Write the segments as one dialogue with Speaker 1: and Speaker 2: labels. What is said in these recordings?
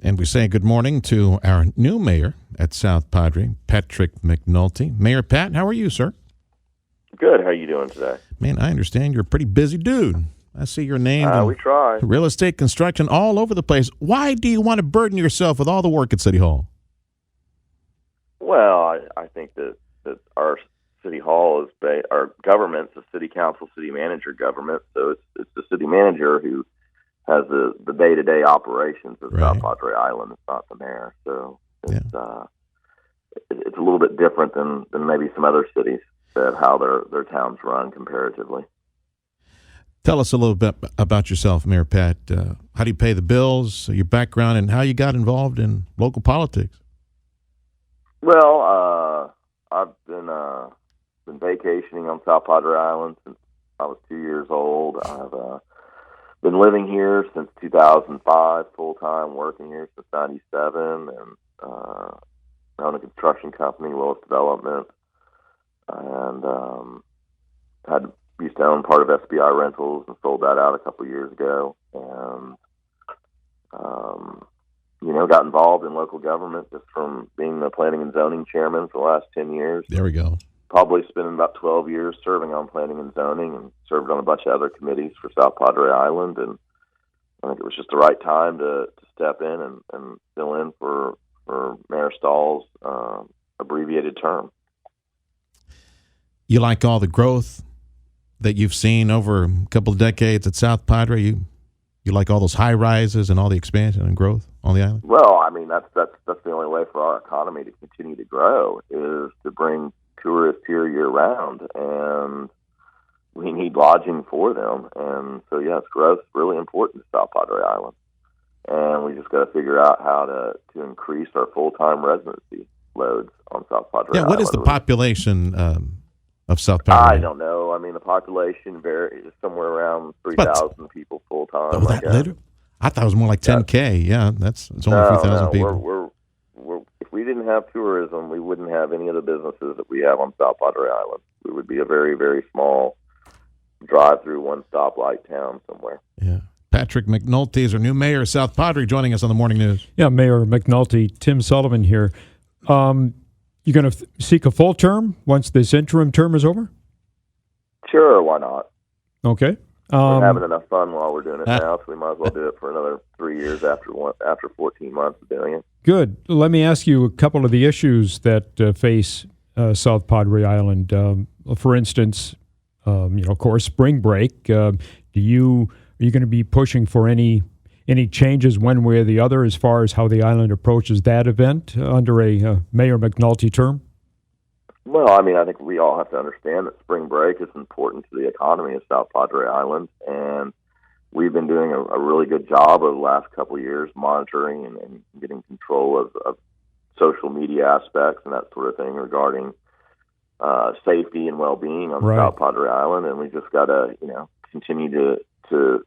Speaker 1: And we say good morning to our new mayor at South Padre, Patrick McNolte. Mayor Pat, how are you, sir?
Speaker 2: Good. How are you doing today?
Speaker 1: Man, I understand you're a pretty busy dude. I see your name in
Speaker 2: We try.
Speaker 1: real estate, construction, all over the place. Why do you want to burden yourself with all the work at City Hall?
Speaker 2: Well, I think that our city hall is our government's a city council, city manager government. So it's the city manager who has the day-to-day operations of South Padre Island. It's not the mayor. So it's a little bit different than maybe some other cities that how their towns run comparatively.
Speaker 1: Tell us a little bit about yourself, Mayor Pat. How do you pay the bills, your background, and how you got involved in local politics?
Speaker 2: Well, I've been vacationing on South Padre Island since I was 2 years old. I've been living here since 2005, full-time, working here since 97, and own a construction company, Willis Development, and used to own part of SPI Rentals and sold that out a couple of years ago, and got involved in local government just from being the planning and zoning chairman for the last 10 years.
Speaker 1: There we go.
Speaker 2: Probably spending about 12 years serving on planning and zoning, and served on a bunch of other committees for South Padre Island, and I think it was just the right time to step in and fill in for Mayor Stahl's abbreviated term.
Speaker 1: You like all the growth that you've seen over a couple of decades at South Padre? You like all those high rises and all the expansion and growth on the island?
Speaker 2: Well, I mean, that's the only way for our economy to continue to grow is to bring tourists here year round, and we need lodging for them. And so, yes, growth is really important to South Padre Island, and we just got to figure out how to increase our full-time residency loads on South Padre Island.
Speaker 1: What is the population of South Padre?
Speaker 2: I don't know. I mean, the population varies somewhere around 3,000 people full time.
Speaker 1: Oh, that little? I thought it was more like 10K. Yeah, it's only 3,000 people.
Speaker 2: If we didn't have tourism, we wouldn't have any of the businesses that we have on South Padre Island. We would be a very, very small drive-through, one-stoplight town somewhere.
Speaker 1: Yeah. Patrick McNolte is our new mayor of South Padre, joining us on the Morning News.
Speaker 3: Yeah, Mayor McNulty, Tim Sullivan here. You going to seek a full term once this interim term is over?
Speaker 2: Sure, why not?
Speaker 3: Okay.
Speaker 2: We're having enough fun while we're doing it now, so we might as well do it for another 3 years after 14 months of doing it.
Speaker 3: Good. Let me ask you a couple of the issues that face South Padre Island. For instance, of course, spring break. Are you going to be pushing for any changes one way or the other as far as how the island approaches that event under a Mayor McNulty term?
Speaker 2: Well, I mean, I think we all have to understand that spring break is important to the economy of South Padre Island, and we've been doing a really good job over the last couple of years monitoring and getting control of social media aspects and that sort of thing regarding safety and well-being on South Padre Island, and we just got to, continue to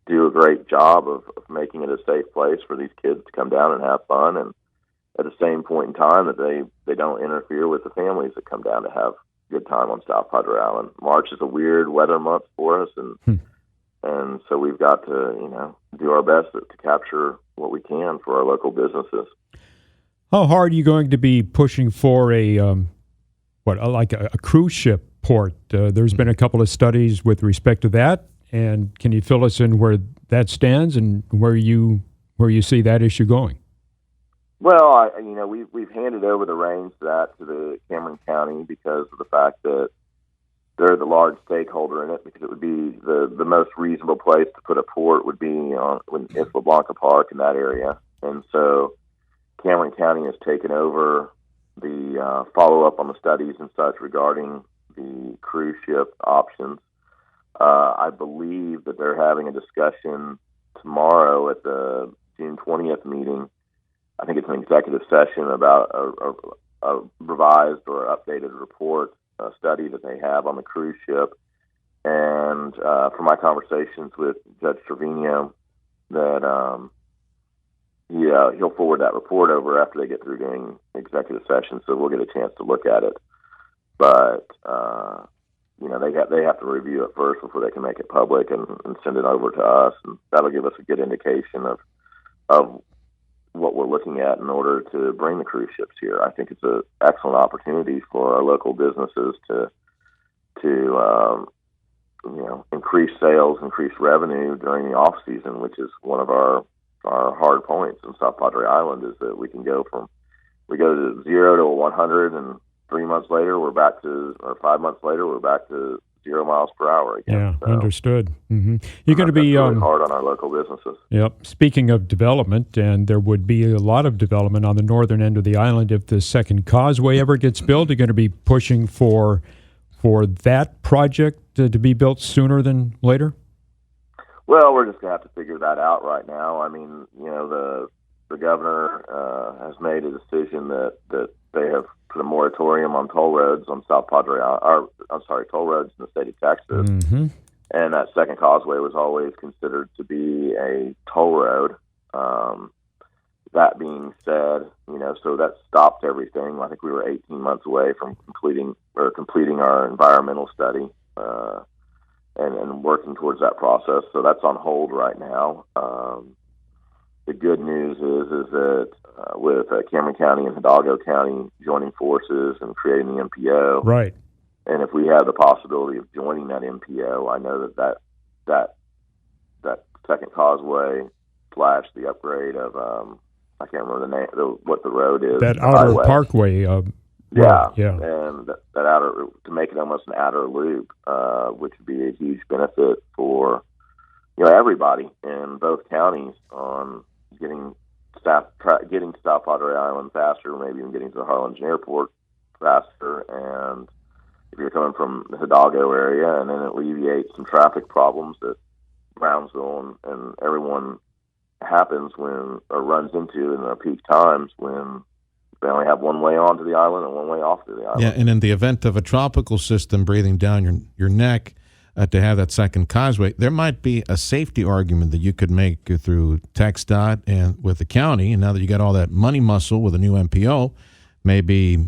Speaker 2: do a great job of making it a safe place for these kids to come down and have fun, and at the same point in time that they don't interfere with the families that come down to have a good time on South Padre Island. March is a weird weather month for us, and so we've got to do our best to capture what we can for our local businesses.
Speaker 3: How hard are you going to be pushing for a cruise ship port? There's been a couple of studies with respect to that. And can you fill us in where that stands and where you see that issue going?
Speaker 2: Well, we've handed over the reins to that to the Cameron County because of the fact that they're the large stakeholder in it. Because it would be the most reasonable place to put a port would be in Isla Blanca Park in that area, and so Cameron County has taken over the follow up on the studies and such regarding the cruise ship options. I believe that they're having a discussion tomorrow at the June 20th meeting. I think it's an executive session about a revised or updated report study that they have on the cruise ship. And from my conversations with Judge Trevino, that he'll forward that report over after they get through doing executive session, so we'll get a chance to look at it. But they have to review it first before they can make it public and send it over to us, and that'll give us a good indication of looking at in order to bring the cruise ships here. I think it's an excellent opportunity for our local businesses to increase sales, increase revenue during the off season, which is one of our hard points in South Padre Island, is that we go to 0 to 100, and 3 months later we're back to, or 5 months later we're back to 0 miles per hour again.
Speaker 3: Yeah,
Speaker 2: so,
Speaker 3: understood. Mm-hmm. You're going to be
Speaker 2: really hard on our local businesses.
Speaker 3: Yep. Speaking of development, and there would be a lot of development on the northern end of the island if the second causeway ever gets built. You're going to be pushing for that project to be built sooner than later?
Speaker 2: Well, we're just going to have to figure that out right now. I mean, the governor has made a decision that they have put a moratorium on toll roads on toll roads in the state of Texas.
Speaker 3: Mm-hmm.
Speaker 2: And that second causeway was always considered to be a toll road. That being said, so that stopped everything. I think we were 18 months away from completing our environmental study and working towards that process. So that's on hold right now. The good news is that with Cameron County and Hidalgo County joining forces and creating the MPO,
Speaker 3: right?
Speaker 2: And if we have the possibility of joining that MPO, I know that second causeway / the upgrade of I can't remember the name, what the road is.
Speaker 3: That outer parkway.
Speaker 2: Yeah.
Speaker 3: And
Speaker 2: that outer, to make it almost an outer loop, which would be a huge benefit for everybody in both counties on getting to South Padre Island faster, maybe even getting to the Harlingen Airport faster. And if you're coming from the Hidalgo area, and then it alleviates some traffic problems that Brownsville and everyone runs into in the peak times when they only have one way onto the island and one way off to the island.
Speaker 1: Yeah, and in the event of a tropical system breathing down your neck, to have that second causeway, there might be a safety argument that you could make through TxDOT and with the county. And now that you got all that money muscle with a new MPO, maybe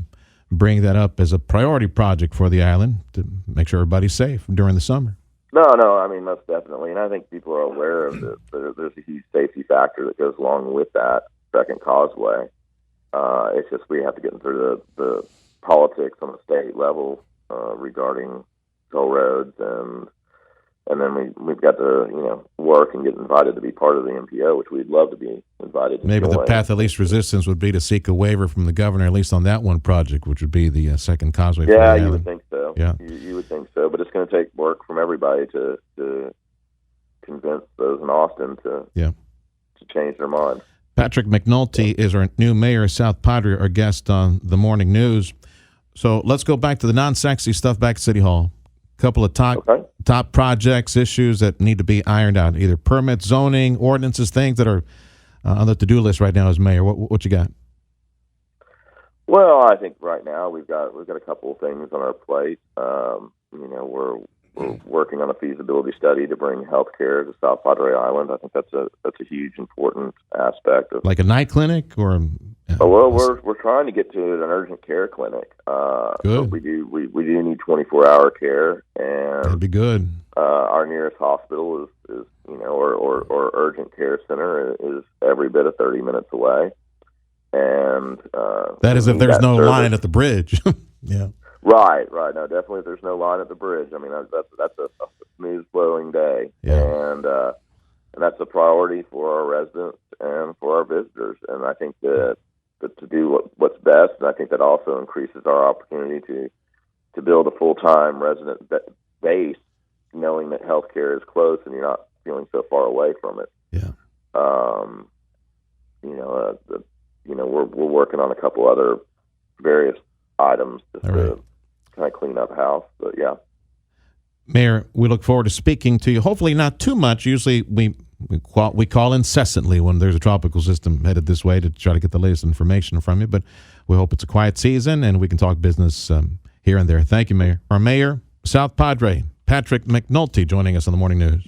Speaker 1: bring that up as a priority project for the island to make sure everybody's safe during the summer.
Speaker 2: No, I mean, most definitely. And I think people are aware of this. There's a huge safety factor that goes along with that second causeway. It's just we have to get into the politics on the state level regarding toll roads, and then we've got to work and get invited to be part of the MPO, which we'd love to be invited to
Speaker 1: Maybe
Speaker 2: join.
Speaker 1: the path of least resistance would be to seek a waiver from the governor, at least on that one project, which would be the second causeway. For the
Speaker 2: you
Speaker 1: island.
Speaker 2: would think so.
Speaker 1: Yeah,
Speaker 2: you would think so, but it's going to take work from everybody to convince those in Austin to change their mind.
Speaker 1: Patrick McNolte is our new mayor of South Padre, our guest on the Morning News. So let's go back to the non-sexy stuff back at City Hall. A couple of top projects, issues that need to be ironed out, either permits, zoning, ordinances, things that are on the to-do list right now as mayor. What you got?
Speaker 2: Well, I think right now we've got a couple of things on our plate. We're working on a feasibility study to bring healthcare to South Padre Island. I think that's a huge important aspect of,
Speaker 1: like a night clinic or.
Speaker 2: Well, we're trying to get to an urgent care clinic.
Speaker 1: Good.
Speaker 2: But we do need 24-hour care, and
Speaker 1: that'd be good.
Speaker 2: Our nearest hospital is or urgent care center is every bit of 30 minutes away, and
Speaker 1: that is if there's no line at the bridge. Yeah.
Speaker 2: Right. No, definitely. If there's no line at the bridge, I mean that's a smooth flowing day, and that's a priority for our residents and for our visitors. And I think that to do what's best, and I think that also increases our opportunity to build a full-time resident base, knowing that healthcare is close and you're not feeling so far away from it.
Speaker 1: Yeah.
Speaker 2: We're working on a couple other various items just
Speaker 1: to
Speaker 2: kind of clean up house, but yeah.
Speaker 1: Mayor, we look forward to speaking to you. Hopefully not too much. Usually we call incessantly when there's a tropical system headed this way to try to get the latest information from you, but we hope it's a quiet season and we can talk business here and there. Thank you, Mayor. Our mayor, South Padre, Patrick McNolte, joining us on the Morning News.